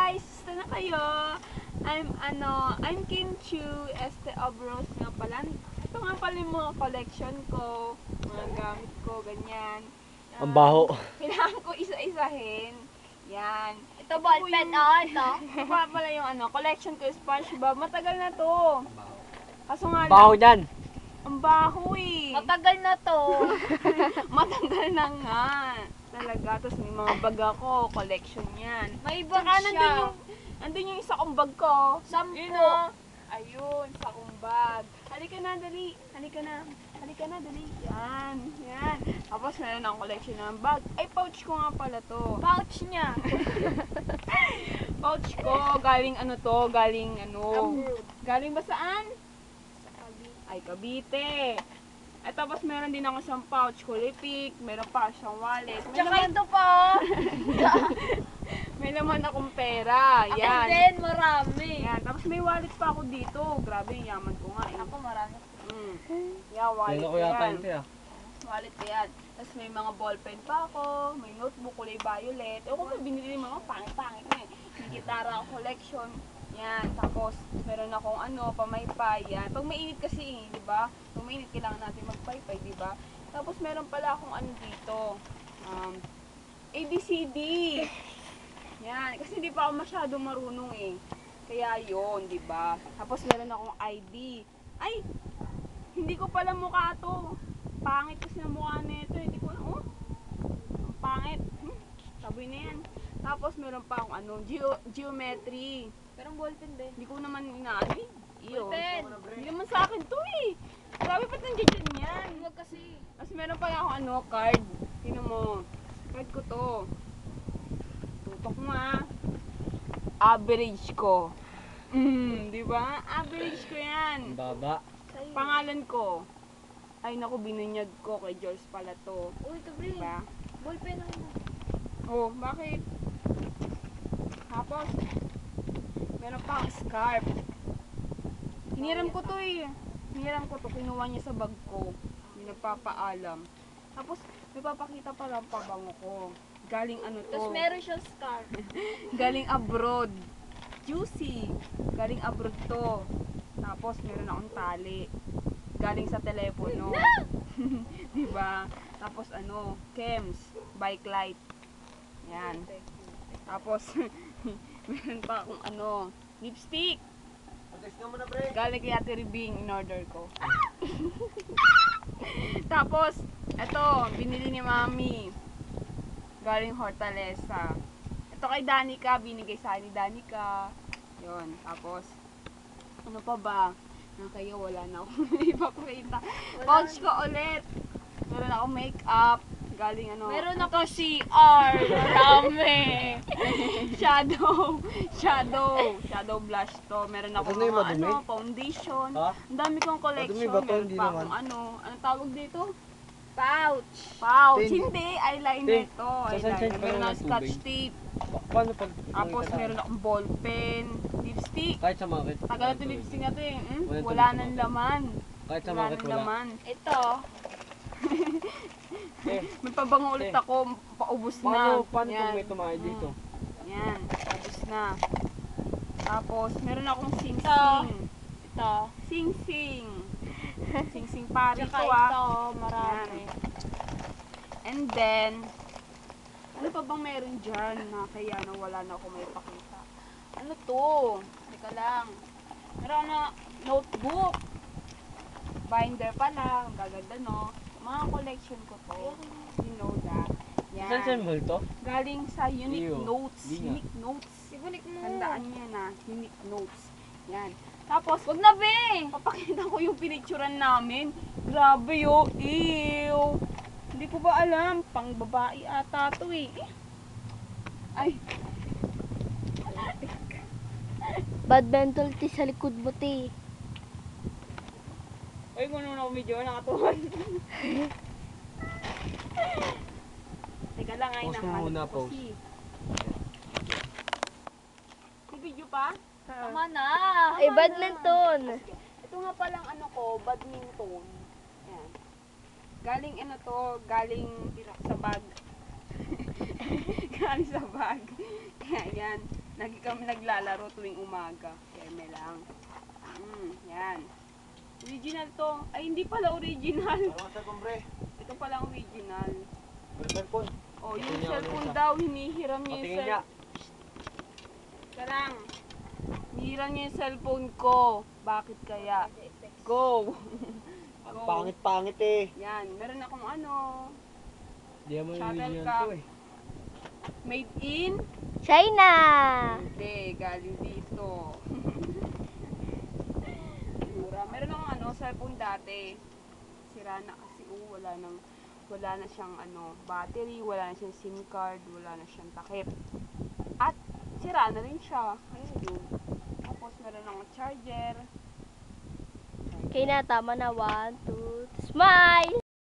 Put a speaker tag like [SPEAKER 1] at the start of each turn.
[SPEAKER 1] guys! Gusto na kayo? I'm Kim Chu, Este Obros nga pala. Ito nga pala yung mga collection ko, mga gamit ko, ganyan.
[SPEAKER 2] Ang baho.
[SPEAKER 1] Kailangan ko isa-isahin. Yan.
[SPEAKER 3] Ito ballpen, ito.
[SPEAKER 1] Ito pa pala yung collection ko, SpongeBob. Matagal na to. Kaso nga lang,
[SPEAKER 2] Baho dyan.
[SPEAKER 1] ang baho eh.
[SPEAKER 3] Matagal na to.
[SPEAKER 1] Matagal na nga. Talaga. Tapos may mga bag ako, collection yan.
[SPEAKER 3] May
[SPEAKER 1] Tsaka
[SPEAKER 3] bag siya.
[SPEAKER 1] nandun yung isa kong bag ko.
[SPEAKER 3] 10.
[SPEAKER 1] Yun na. Ayun, isa kong bag. Halika na, dali. Halika na. Halika na, dali. Yan. Yan. Tapos meron akong collection ng bag. Ay, pouch ko nga pala to.
[SPEAKER 3] Pouch niya.
[SPEAKER 1] Pouch ko. Galing galing
[SPEAKER 3] Abroad.
[SPEAKER 1] Galing ba saan?
[SPEAKER 3] Sa Cavite.
[SPEAKER 1] Ay, Cavite. At tapos meron din ako isang pouch, kulipik, meron pa siyang wallet.
[SPEAKER 3] Tsaka ito pa.
[SPEAKER 1] May laman akong pera.
[SPEAKER 3] Akin
[SPEAKER 1] Yan.
[SPEAKER 3] din, marami.
[SPEAKER 1] Yan. Tapos may wallet pa ako dito. Grabe, yung yaman ko nga.
[SPEAKER 3] Ako marami.
[SPEAKER 1] Yeah, wallet
[SPEAKER 2] Kaya
[SPEAKER 1] ko
[SPEAKER 2] ko yata
[SPEAKER 1] yan.
[SPEAKER 2] yun siya.
[SPEAKER 1] Wallet ko yan. Tapos may mga ballpen pa ako. May notebook, kulay violet. Ewan ko pa binili yung mga pangit-pangit na eh. May gitara collection. Yan. Tapos meron akong pamaypay. Yan. Pag mainit kasi di ba? Pag mainit kailangan natin magpaypay, di ba? Tapos meron pala akong dito. ABCD. Yan. Kasi hindi pa ako masyadong marunong eh. Kaya yun, di ba? Tapos meron akong ID. Ay! Hindi ko pala mukha to. Pangit kasi ng mukha nito. Hindi ko na, ang pangit. Taboy na yan. Tapos meron pa akong geometry.
[SPEAKER 3] Pero ballpen din.
[SPEAKER 1] Hindi ko naman inaano eh. Iyo.
[SPEAKER 3] Ballpen.
[SPEAKER 1] Hindi naman sa akin to eh. Grabe ba't nandiyan yan?
[SPEAKER 3] Huwag kasi.
[SPEAKER 1] Tapos meron pala akong card. Tingnan mo. Card ko to. Tutok mo ah. Average ko. Di ba? Average ko yan.
[SPEAKER 2] Ang baba.
[SPEAKER 3] Sa'yo.
[SPEAKER 1] Pangalan ko. Ay naku, binunyag ko kay Jules pala to.
[SPEAKER 3] Uy, ito bring.
[SPEAKER 1] Diba?
[SPEAKER 3] Ballpen ako.
[SPEAKER 1] Oh, bakit? Tapos, meron pa akong scarf. Hiniram ko to eh. Hiniram ko to. Kinuha niya sa bag ko. Hindi nagpapaalam. Tapos, may papakita pa lang pabango ko. Galing to.
[SPEAKER 3] Tapos meron siyang scarf.
[SPEAKER 1] Galing abroad. Juicy. Galing abroad to. Tapos, meron akong tali. Galing sa telepono. Diba? Tapos Kems. Bike light. Yan. Tapos, meron pa akong lipstick. Galing kay Ate Ribing, in order ko. Tapos, binili ni Mami. Galing Hortaleza. Ito kay Danica, binigay sa akin ni Danica. Yun. Tapos, ano pa ba? Kayo, wala na akong ipapakita. Pouch ko ulit. Meron akong makeup. Galing
[SPEAKER 3] Meron
[SPEAKER 1] ako CR. Marami. Shadow blush to. Meron ako
[SPEAKER 2] Ano yung madumi?
[SPEAKER 1] foundation.
[SPEAKER 2] Ha?
[SPEAKER 1] Ang dami kong collection.
[SPEAKER 2] Madumi ba to?
[SPEAKER 1] Meron
[SPEAKER 2] Hindi
[SPEAKER 1] pa
[SPEAKER 2] naman.
[SPEAKER 1] akong anong tawag dito?
[SPEAKER 3] Pouch.
[SPEAKER 1] Pouch.
[SPEAKER 2] Ting.
[SPEAKER 1] Hindi, eyeliner
[SPEAKER 2] Ting.
[SPEAKER 1] to.
[SPEAKER 2] Sasansyan
[SPEAKER 1] Eyeliner.
[SPEAKER 2] pa
[SPEAKER 1] Meron
[SPEAKER 2] yung
[SPEAKER 1] akong scotch
[SPEAKER 2] tubig.
[SPEAKER 1] tape.
[SPEAKER 2] Paano pag...
[SPEAKER 1] Tapos meron akong ballpen. Lipstick.
[SPEAKER 2] Kahit sa market.
[SPEAKER 1] Tagal na ito lipstick na ito eh.
[SPEAKER 2] Walang
[SPEAKER 1] Wala
[SPEAKER 2] tubig sa
[SPEAKER 1] nang
[SPEAKER 2] market.
[SPEAKER 1] laman.
[SPEAKER 2] Kahit sa
[SPEAKER 1] Wala
[SPEAKER 2] market
[SPEAKER 1] nang
[SPEAKER 2] wala.
[SPEAKER 1] laman.
[SPEAKER 3] Ito.
[SPEAKER 2] Eh,
[SPEAKER 1] May pabango ulit ako. Paubos na.
[SPEAKER 2] paano
[SPEAKER 1] Yan.
[SPEAKER 2] pag may tumakay dito?
[SPEAKER 1] Yan. Paubos na. Tapos, meron akong
[SPEAKER 3] Ito.
[SPEAKER 1] sing-sing.
[SPEAKER 3] Ito.
[SPEAKER 1] Sing-sing. Sing-sing pari
[SPEAKER 3] Tsaka
[SPEAKER 1] ko ah.
[SPEAKER 3] ito, marami.
[SPEAKER 1] And then, ano pa bang meron dyan na kaya na wala na ako may pakita? Ano to? Teka lang. Meron na notebook. Binder pa lang. Gaganda no? Mga collection ko to. You know that. Yan.
[SPEAKER 2] Saan symbol to?
[SPEAKER 1] Galing sa Unique
[SPEAKER 2] Iyo.
[SPEAKER 1] Notes.
[SPEAKER 2] Di nga.
[SPEAKER 1] Unique Notes.
[SPEAKER 3] Ibalik mo.
[SPEAKER 1] Tandaan niyo na. Unique Notes. Yan. Tapos,
[SPEAKER 3] Wag na, be!
[SPEAKER 1] papakita ko yung pinicturan namin. Grabe yo. Ew. Hindi ko ba alam. Pang babae ata to eh. Ay.
[SPEAKER 3] Bad mental ti sa likod mo, ti.
[SPEAKER 1] Ay, kung ano ako medyo nakatuhan. Teka lang, ay
[SPEAKER 2] Post mo
[SPEAKER 1] nahanap
[SPEAKER 2] muna,
[SPEAKER 1] ko
[SPEAKER 2] post.
[SPEAKER 1] si. May video pa?
[SPEAKER 3] Tama na. Ay, badminton.
[SPEAKER 1] Ito nga palang badminton. Ayan. Galing galing sa bag. Galing sa bag. Kaya yan. Lagi kami naglalaro tuwing umaga. Keme lang. Yan. Original to. Ay, hindi pala original.
[SPEAKER 2] Ano sa kumbre?
[SPEAKER 1] Ito pala ang original.
[SPEAKER 2] Cellphone.
[SPEAKER 1] Oh, yung
[SPEAKER 2] Patingin niya
[SPEAKER 1] cellphone
[SPEAKER 2] ano
[SPEAKER 1] daw, hinihiram niya yung
[SPEAKER 2] Patingin niya.
[SPEAKER 1] Karang, hinihiram niya yung cellphone ko. Bakit kaya? Go!
[SPEAKER 2] Ang
[SPEAKER 1] Go.
[SPEAKER 2] pangit-pangit eh.
[SPEAKER 1] Yan, meron akong ano,
[SPEAKER 2] Hindi mo yung
[SPEAKER 1] Shuttle
[SPEAKER 2] original
[SPEAKER 1] cup.
[SPEAKER 2] to eh.
[SPEAKER 1] made in?
[SPEAKER 3] China!
[SPEAKER 1] Hindi, galing dito. Mura. Meron akong ano, cellphone dati. Sira na kasi, wala na siyang ano, battery, wala na siyang SIM card, wala na siyang takip. At sira na rin siya. Ayun yun. Tapos meron akong charger.
[SPEAKER 3] Okay na, tama na. 1, 2, smile!